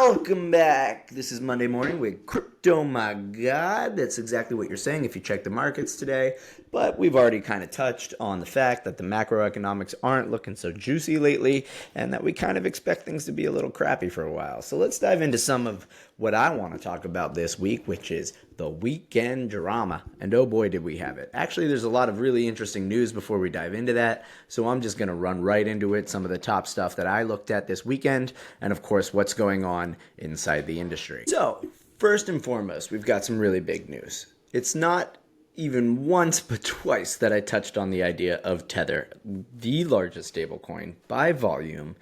Welcome back. This is Monday morning with Crypto My God. That's exactly what you're saying if you check the markets today. But we've already kind of touched on the fact that the macroeconomics aren't looking so juicy lately and that we kind of expect things to be a little crappy for a while. So let's dive into some of what I want to talk about this week, which is the weekend drama. And oh boy, did we have it. Actually, there's a lot of really interesting news before we dive into that. So I'm just going to run right into it. Some of the top stuff that I looked at this weekend, and of course, what's going on inside the industry. So first and foremost, we've got some really big news. It's not even once but twice that I touched on the idea of Tether, the largest stablecoin by volume,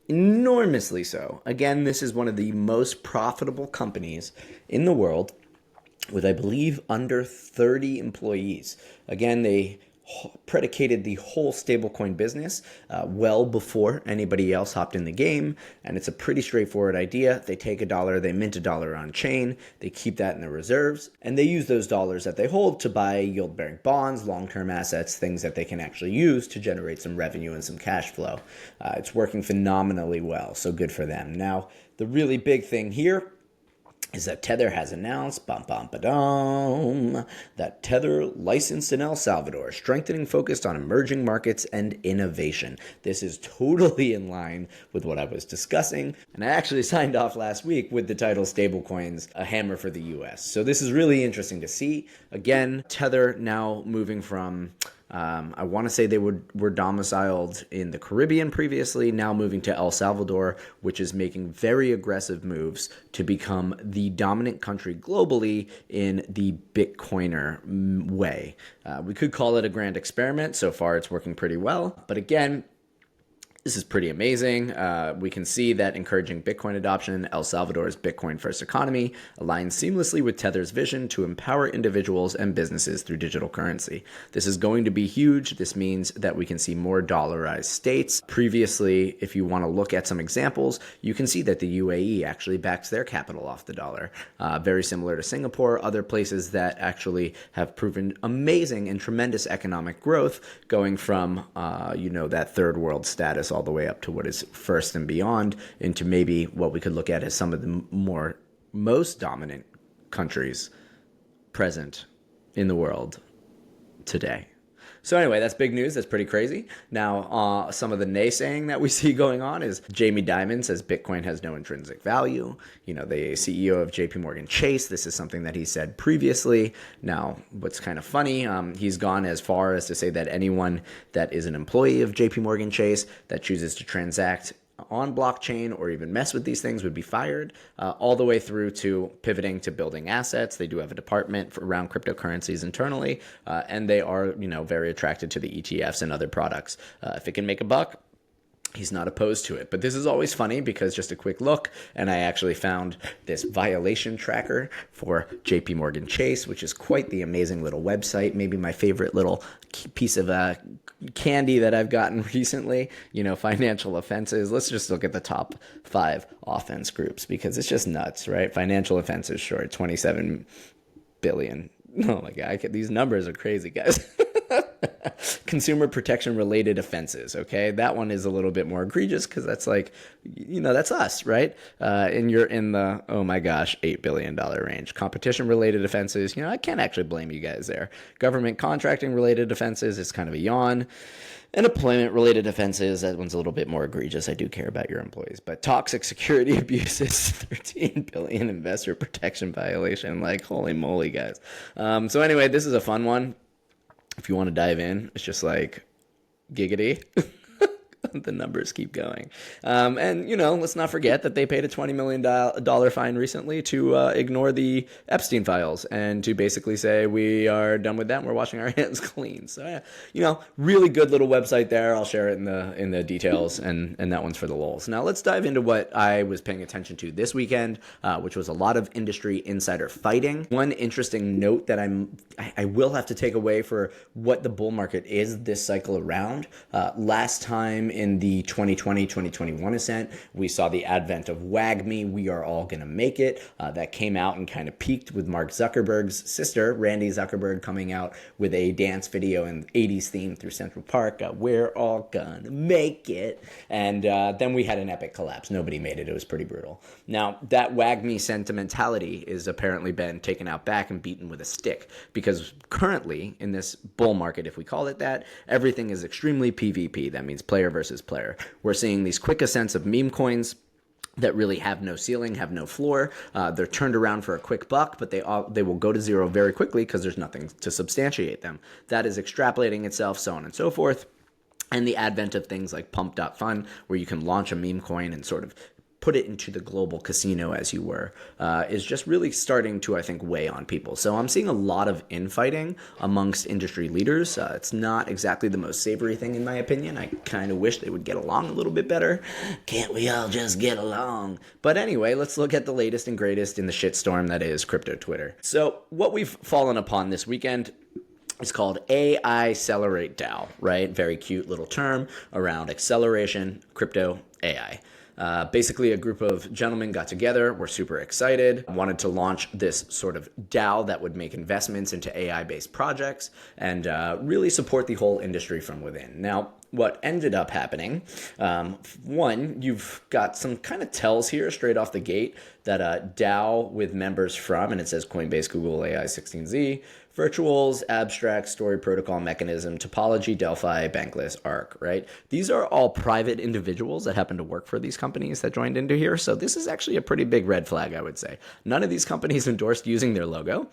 enormously so. Again, this is one of the most profitable companies in the world with, I believe, under 30 employees. Again, they predicated the whole stablecoin business well before anybody else hopped in the game, and it's a pretty straightforward idea. They take $1, they mint $1 on chain, they keep that in the reserves, and they use those dollars that they hold to buy yield-bearing bonds, long-term assets, things that they can actually use to generate some revenue and some cash flow. It's working phenomenally well, so good for them. Now, the really big thing here is that Tether has announced, that Tether licensed in El Salvador, strengthening focus on emerging markets and innovation. This is totally in line with what I was discussing, and I actually signed off last week with the title Stablecoins, a hammer for the US. So this is really interesting to see. Again, Tether now moving from I want to say they were domiciled in the Caribbean previously, now moving to El Salvador, which is making very aggressive moves to become the dominant country globally in the Bitcoiner way. We could call it a grand experiment. So far, it's working pretty well. But again, this is pretty amazing. We can see that encouraging Bitcoin adoption, El Salvador's Bitcoin-first economy, aligns seamlessly with Tether's vision to empower individuals and businesses through digital currency. This is going to be huge. This means that we can see more dollarized states. Previously, if you want to look at some examples, you can see that the UAE actually backs their capital off the dollar. Very similar to Singapore, other places that actually have proven amazing and tremendous economic growth, going from, that third world status all the way up to what is first and beyond, into maybe what we could look at as some of the most dominant countries present in the world today. So anyway, that's big news. That's pretty crazy. Now, some of the naysaying that we see going on is Jamie Dimon says Bitcoin has no intrinsic value. The CEO of JPM Chase, this is something that he said previously. Now, what's kind of funny, he's gone as far as to say that anyone that is an employee of JPM Chase that chooses to transact on blockchain or even mess with these things would be fired, all the way through to pivoting to building assets. They do have a department around cryptocurrencies internally, and they are, very attracted to the ETFs and other products. If it can make a buck, he's not opposed to it. But this is always funny because just a quick look, and I actually found this violation tracker for JPM Chase, which is quite the amazing little website. Maybe my favorite little piece of candy that I've gotten recently, financial offenses. Let's just look at the top 5 offense groups because it's just nuts, right? Financial offenses, sure, 27 billion. Oh my God, these numbers are crazy, guys. Consumer protection related offenses. Okay, that one is a little bit more egregious because that's like, that's us, right? And you're in the, oh my gosh, $8 billion range. Competition related offenses, I can't actually blame you guys there. Government contracting related offenses is kind of a yawn. And employment related offenses, that one's a little bit more egregious. I do care about your employees. But toxic security abuses, 13 billion investor protection violation. Like, holy moly, guys. So anyway, this is a fun one. If you want to dive in, it's just like giggity. The numbers keep going. And, let's not forget that they paid a $20 million fine recently to ignore the Epstein files and to basically say we are done with that and we're washing our hands clean. So, really good little website there. I'll share it in the details, and that one's for the lulz. Now, let's dive into what I was paying attention to this weekend, which was a lot of industry insider fighting. One interesting note that I will have to take away for what the bull market is this cycle around. Last time came in the 2020-2021 ascent. We saw the advent of WAGME, We Are All Gonna Make It, that came out and kind of peaked with Mark Zuckerberg's sister, Randy Zuckerberg, coming out with a dance video and 80s theme through Central Park, We're All Gonna Make It. And then we had an epic collapse. Nobody made it. It was pretty brutal. Now, that WAGME sentimentality is apparently been taken out back and beaten with a stick, because currently in this bull market, if we call it that, everything is extremely PvP. That means player versus player. We're seeing these quick ascents of meme coins that really have no ceiling, have no floor. They're turned around for a quick buck, but they will go to zero very quickly because there's nothing to substantiate them. That is extrapolating itself, so on and so forth. And the advent of things like pump.fun, where you can launch a meme coin and sort of put it into the global casino, as you were, is just really starting to, I think, weigh on people. So I'm seeing a lot of infighting amongst industry leaders. It's not exactly the most savory thing, in my opinion. I kind of wish they would get along a little bit better. Can't we all just get along? But anyway, let's look at the latest and greatest in the shitstorm that is crypto Twitter. So what we've fallen upon this weekend, it's called AICC DAO, right? Very cute little term around acceleration, crypto, AI. Basically, a group of gentlemen got together, were super excited, wanted to launch this sort of DAO that would make investments into AI-based projects and really support the whole industry from within. Now, what ended up happening, one, you've got some kind of tells here straight off the gate that a DAO with members from, and it says Coinbase, Google, AI16Z, Virtuals, Abstract, Story Protocol, Mechanism, Topology, Delphi, Bankless, Arc, right? These are all private individuals that happen to work for these companies that joined into here. So this is actually a pretty big red flag, I would say. None of these companies endorsed using their logo,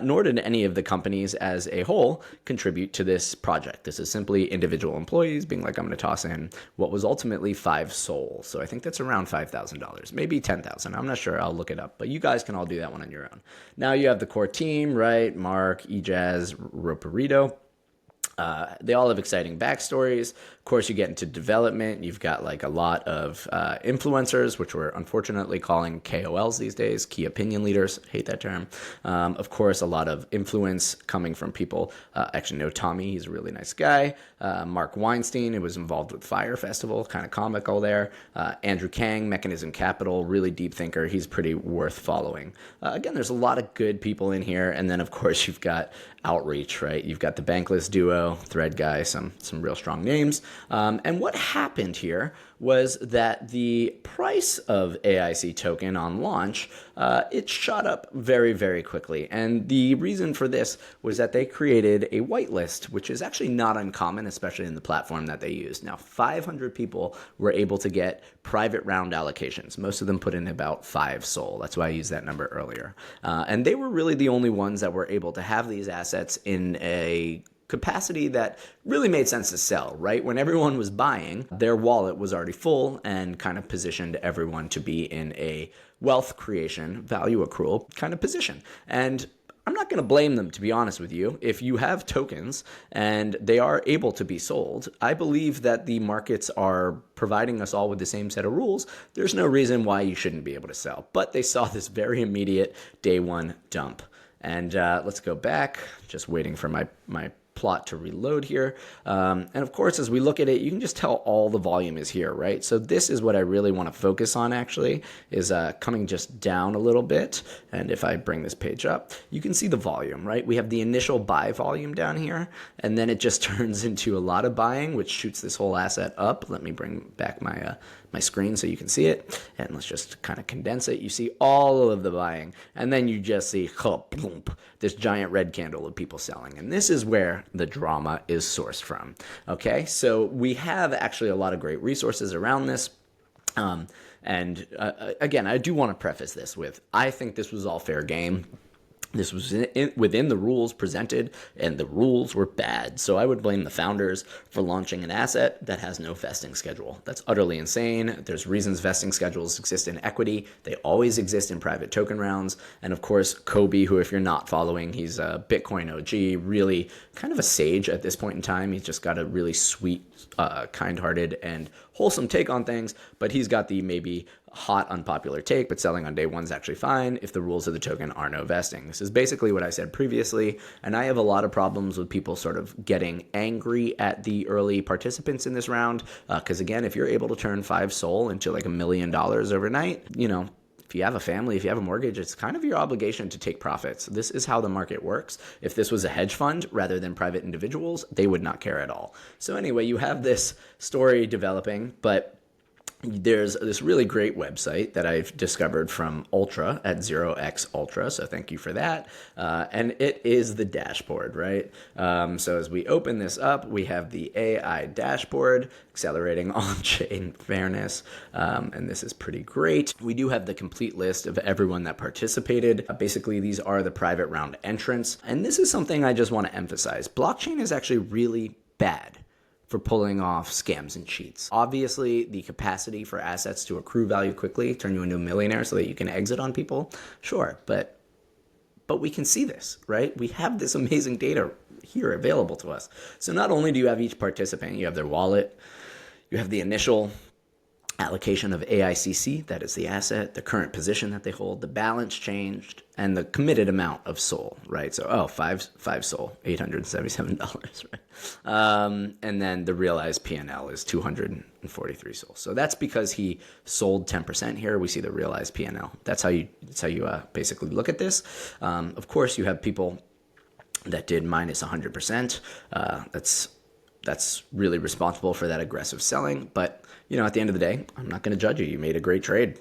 nor did any of the companies as a whole contribute to this project. This is simply individual employees being like, I'm going to toss in what was ultimately 5 SOL. So I think that's around $5,000, maybe 10,000. I'm not sure. I'll look it up, but you guys can all do that one on your own. Now you have the core team, right? Mark, Ejaz, Roperito. They all have exciting backstories. Of course, you get into development. You've got like a lot of influencers, which we're unfortunately calling KOLs these days, key opinion leaders. Hate that term. Of course, a lot of influence coming from people. Actually, no, Tommy, he's a really nice guy. Mark Weinstein, who was involved with Fire Festival, kind of comical there. Andrew Kang, Mechanism Capital, really deep thinker. He's pretty worth following. Again, there's a lot of good people in here. And then, of course, you've got outreach, right? You've got the Bankless duo, Thread guy, some real strong names. And what happened here was that the price of AIC token on launch, it shot up very, very quickly. And the reason for this was that they created a whitelist, which is actually not uncommon, especially in the platform that they use. Now, 500 people were able to get private round allocations. Most of them put in about 5 SOL. That's why I used that number earlier. And they were really the only ones that were able to have these assets in a capacity that really made sense to sell, right? When everyone was buying, their wallet was already full and kind of positioned everyone to be in a wealth creation, value accrual kind of position. And I'm not going to blame them, to be honest with you. If you have tokens and they are able to be sold, I believe that the markets are providing us all with the same set of rules. There's no reason why you shouldn't be able to sell. But they saw this very immediate day one dump. And let's go back, just waiting for my plot to reload here. And of course, as we look at it, you can just tell all the volume is here, right? So this is what I really want to focus on, actually, is coming just down a little bit. And if I bring this page up, you can see the volume, right? We have the initial buy volume down here, and then it just turns into a lot of buying, which shoots this whole asset up. Let me bring back my screen so you can see it. And let's just kind of condense it. You see all of the buying, and then you just see this giant red candle of people selling. And this is where the drama is sourced from. Okay, so we have actually a lot of great resources around this. And again, I do want to preface this with, I think this was all fair game. This was within the rules presented, and the rules were bad. So I would blame the founders for launching an asset that has no vesting schedule. That's utterly insane. There's reasons vesting schedules exist in equity. They always exist in private token rounds. And of course, Kobe, who if you're not following, he's a Bitcoin OG, really kind of a sage at this point in time. He's just got a really sweet, kind-hearted, and wholesome take on things, but he's got the maybe hot, unpopular take, but selling on day one is actually fine if the rules of the token are no vesting. This is basically what I said previously, and I have a lot of problems with people sort of getting angry at the early participants in this round, because again, if you're able to turn 5 SOL into like $1 million overnight, if you have a family, if you have a mortgage, it's kind of your obligation to take profits. This is how the market works. If this was a hedge fund rather than private individuals, they would not care at all. So anyway, you have this story developing, but there's this really great website that I've discovered from Ultra at 0x Ultra, so thank you for that. And it is the dashboard, right? So as we open this up, we have the AI dashboard, accelerating on-chain fairness, and this is pretty great. We do have the complete list of everyone that participated. Basically, these are the private round entrants, and this is something I just want to emphasize. Blockchain is actually really bad for pulling off scams and cheats. Obviously, the capacity for assets to accrue value quickly, turn you into a millionaire so that you can exit on people, sure, but we can see this, right? We have this amazing data here available to us. So not only do you have each participant, you have their wallet, you have the initial allocation of AICC, that is the asset, the current position that they hold, the balance changed, and the committed amount of SOL, right? So, five SOL, $877, right? And then the realized P&L is 243 SOL. So that's because he sold 10% here. We see the realized P&L. That's how you basically look at this. Of course, you have people that did minus 100%. That's really responsible for that aggressive selling, but at the end of the day, I'm not going to judge you. You made a great trade.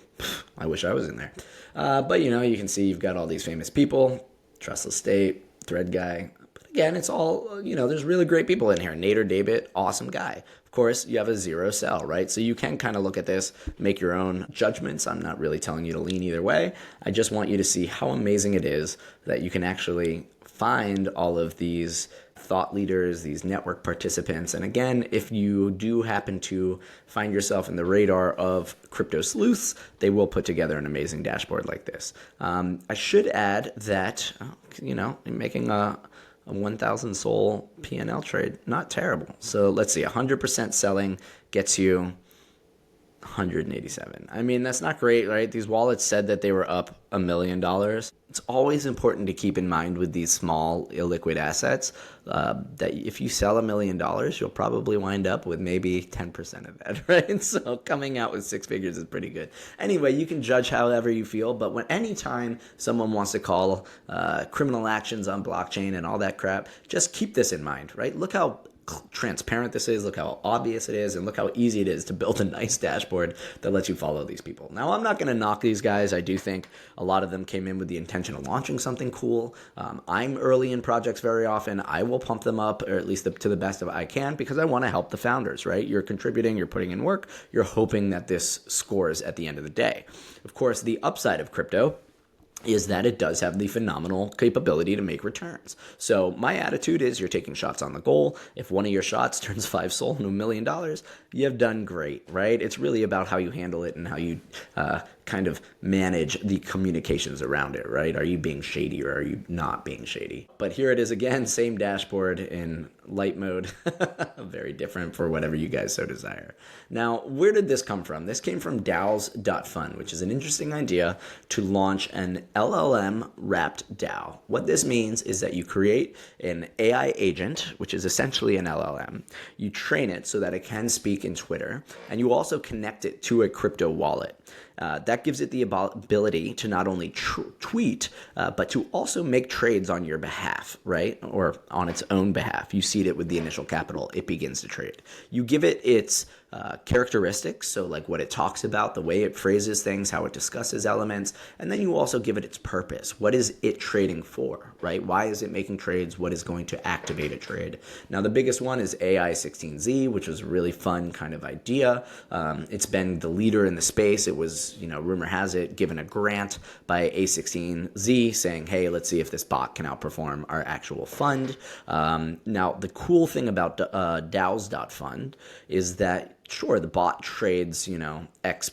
I wish I was in there. But you can see you've got all these famous people, Trustless State, Thread Guy. But again, it's all, there's really great people in here. Nader David, awesome guy. Of course, you have a zero sell, right? So you can kind of look at this, make your own judgments. I'm not really telling you to lean either way. I just want you to see how amazing it is that you can actually find all of these thought leaders, these network participants. And again, if you do happen to find yourself in the radar of crypto sleuths, they will put together an amazing dashboard like this. I should add that, making a 1,000 SOL P&L trade, not terrible. So let's see, 100% selling gets you 187. I mean, that's not great, right? These wallets said that they were up $1 million. It's always important to keep in mind with these small illiquid assets that if you sell $1 million, you'll probably wind up with maybe 10% of that, right? So coming out with 6 figures is pretty good. Anyway, you can judge however you feel, but anytime someone wants to call criminal actions on blockchain and all that crap, just keep this in mind, right? Look how transparent this is, look how obvious it is, and look how easy it is to build a nice dashboard that lets you follow these people. Now, I'm not going to knock these guys. I do think a lot of them came in with the intention of launching something cool. I'm early in projects very often. I will pump them up, or at least to the best of I can, because I want to help the founders, right? You're contributing, you're putting in work, you're hoping that this scores at the end of the day. Of course, the upside of crypto is that it does have the phenomenal capability to make returns. So my attitude is you're taking shots on the goal. If one of your shots turns 5 SOL into $1 million, you have done great, right? It's really about how you handle it and how you kind of manage the communications around it, right? Are you being shady or are you not being shady? But here it is again, same dashboard in light mode, very different for whatever you guys so desire. Now, where did this come from? This came from DAOS.FUN, which is an interesting idea to launch an LLM wrapped DAO. What this means is that you create an AI agent, which is essentially an LLM. You train it so that it can speak in Twitter, and you also connect it to a crypto wallet. That gives it the ability to not only tweet, but to also make trades on your behalf, right? Or on its own behalf. You seed it with the initial capital, it begins to trade. You give it its characteristics, so like what it talks about, the way it phrases things, how it discusses elements, and then you also give it its purpose. What is it trading for, right? Why is it making trades? What is going to activate a trade? Now, the biggest one is AI16Z, which was a really fun kind of idea. It's been the leader in the space. It was, rumor has it, given a grant by A16Z saying, hey, let's see if this bot can outperform our actual fund. Now, the cool thing about DAOS.FUN is that sure, the bot trades, X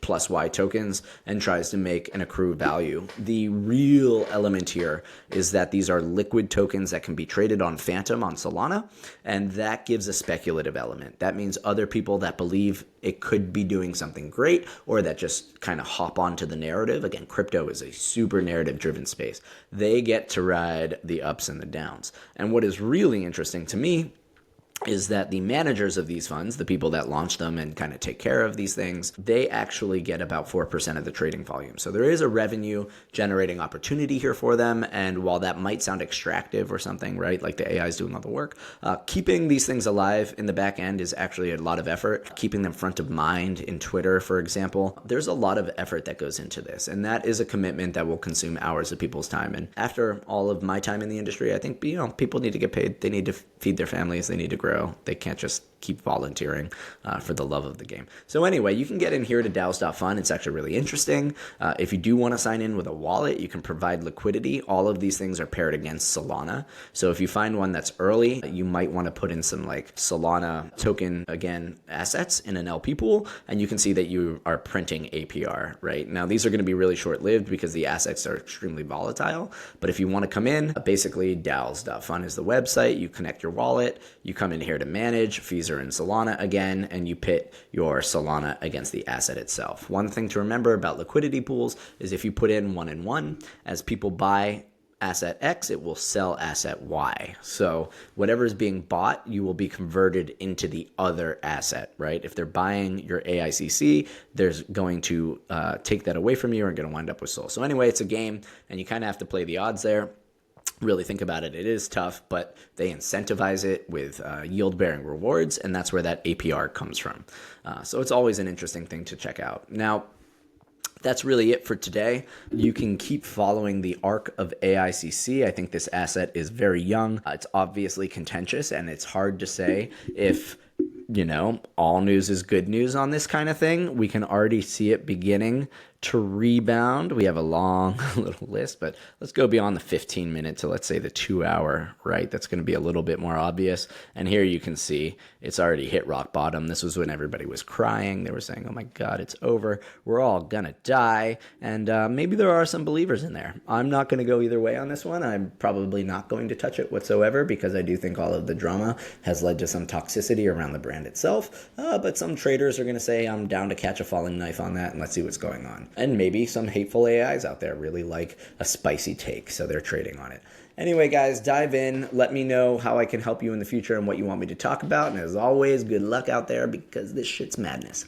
plus Y tokens and tries to make an accrue value. The real element here is that these are liquid tokens that can be traded on Phantom on Solana, and that gives a speculative element. That means other people that believe it could be doing something great or that just kind of hop onto the narrative. Again, crypto is a super narrative driven space. They get to ride the ups and the downs. And what is really interesting to me is that the managers of these funds, the people that launch them and kind of take care of these things, they actually get about 4% of the trading volume. So there is a revenue generating opportunity here for them. And while that might sound extractive or something, right, like the AI is doing all the work, keeping these things alive in the back end is actually a lot of effort. Keeping them front of mind in Twitter, for example, there's a lot of effort that goes into this. And that is a commitment that will consume hours of people's time. And after all of my time in the industry, I think, people need to get paid. They need to feed their families. They need to grow. They can't just keep volunteering for the love of the game. So anyway, you can get in here to DAOS.FUN. It's actually really interesting. If you do want to sign in with a wallet, you can provide liquidity. All of these things are paired against Solana. So if you find one that's early, you might want to put in some like Solana token, again, assets in an LP pool, and you can see that you are printing APR, right? Now, these are going to be really short-lived because the assets are extremely volatile. But if you want to come in, basically DAOS.FUN is the website. You connect your wallet. You come in here to manage. Fees are in Solana again, and you pit your Solana against the asset itself. One thing to remember about liquidity pools is if you put in 1 and 1, as people buy asset X, it will sell asset Y. So whatever is being bought, you will be converted into the other asset, right? If they're buying your AICC, there's going to take that away from you and going to wind up with SOL. So anyway, it's a game, and you kind of have to play the odds there. Really think about it. It is tough, but they incentivize it with yield-bearing rewards, and that's where that APR comes from. So it's always an interesting thing to check out. Now, that's really it for today. You can keep following the arc of AICC. I think this asset is very young. It's obviously contentious, and it's hard to say if all news is good news on this kind of thing. We can already see it beginning to rebound. We have a long little list, but let's go beyond the 15-minute to, let's say, the 2-hour, right? That's going to be a little bit more obvious. And here you can see it's already hit rock bottom. This was when everybody was crying. They were saying, oh my God, it's over. We're all going to die. And maybe there are some believers in there. I'm not going to go either way on this one. I'm probably not going to touch it whatsoever because I do think all of the drama has led to some toxicity around the brand itself. But some traders are going to say, I'm down to catch a falling knife on that, and let's see what's going on. And maybe some hateful AIs out there really like a spicy take, so they're trading on it. Anyway, guys, dive in. Let me know how I can help you in the future and what you want me to talk about. And as always, good luck out there because this shit's madness.